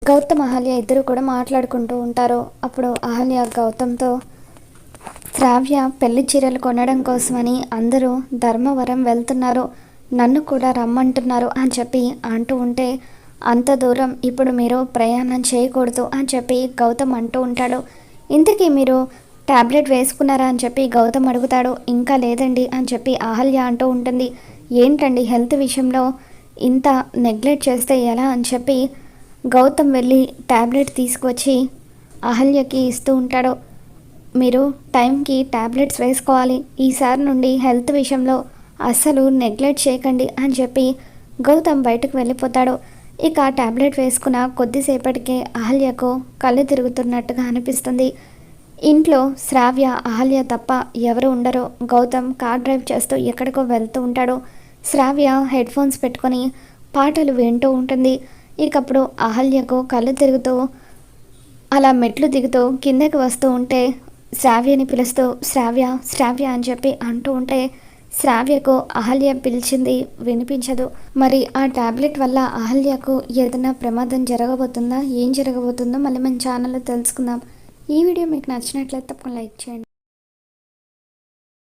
గౌతమ్ అహల్య ఇద్దరు కూడా మాట్లాడుకుంటూ ఉంటారు. అప్పుడు అహల్య గౌతమ్తో, శ్రావ్య పెళ్లి చీరలు కొనడం కోసమని అందరూ ధర్మవరం వెళ్తున్నారు, నన్ను కూడా రమ్మంటున్నారు అని చెప్పి అంటూ ఉంటే, అంత దూరం ఇప్పుడు మీరు ప్రయాణం చేయకూడదు అని చెప్పి గౌతమ్ అంటూ ఉంటాడు. ఇంతకీ మీరు ట్యాబ్లెట్ వేసుకున్నారా అని చెప్పి గౌతమ్ అడుగుతాడు. ఇంకా లేదండి అని చెప్పి అహల్య అంటూ ఉంటుంది. ఏంటండి హెల్త్ విషయంలో ఇంత నెగ్లెక్ట్ చేస్తే ఎలా అని చెప్పి గౌతమ్ వెళ్ళి ట్యాబ్లెట్ తీసుకొచ్చి అహల్యకి ఇస్తూ ఉంటాడు. మీరు టైంకి ట్యాబ్లెట్స్ వేసుకోవాలి, ఈసారి నుండి హెల్త్ విషయంలో అస్సలు నెగ్లెక్ట్ చేయకండి అని చెప్పి గౌతమ్ బయటకు వెళ్ళిపోతాడు. ఇక ట్యాబ్లెట్ వేసుకున్న కొద్దిసేపటికే అహల్యకు కళ్ళు తిరుగుతున్నట్టుగా అనిపిస్తుంది. ఇంట్లో శ్రావ్య అహల్య తప్ప ఎవరు ఉండరు. గౌతమ్ కార్ డ్రైవ్ చేస్తూ ఎక్కడికో వెళ్తూ ఉంటాడు. శ్రావ్య హెడ్ ఫోన్స్ పెట్టుకొని పాటలు వింటూ ఉంటుంది. ఇకప్పుడు అహల్యకు కళ్ళు తిరుగుతూ అలా మెట్లు దిగుతూ కిందకి వస్తూ ఉంటే శ్రావ్యని పిలుస్తూ శ్రావ్య శ్రావ్య అని చెప్పి అంటూ ఉంటే శ్రావ్యకు అహల్య పిలిచింది వినిపించదు. మరి ఆ ట్యాబ్లెట్ వల్ల అహల్యకు ఏదైనా ప్రమాదం జరగబోతుందా, ఏం జరగబోతుందో మళ్ళీ మన ఛానల్లో తెలుసుకుందాం. ఈ వీడియో మీకు నచ్చినట్లయితే తప్పకుండా లైక్ చేయండి.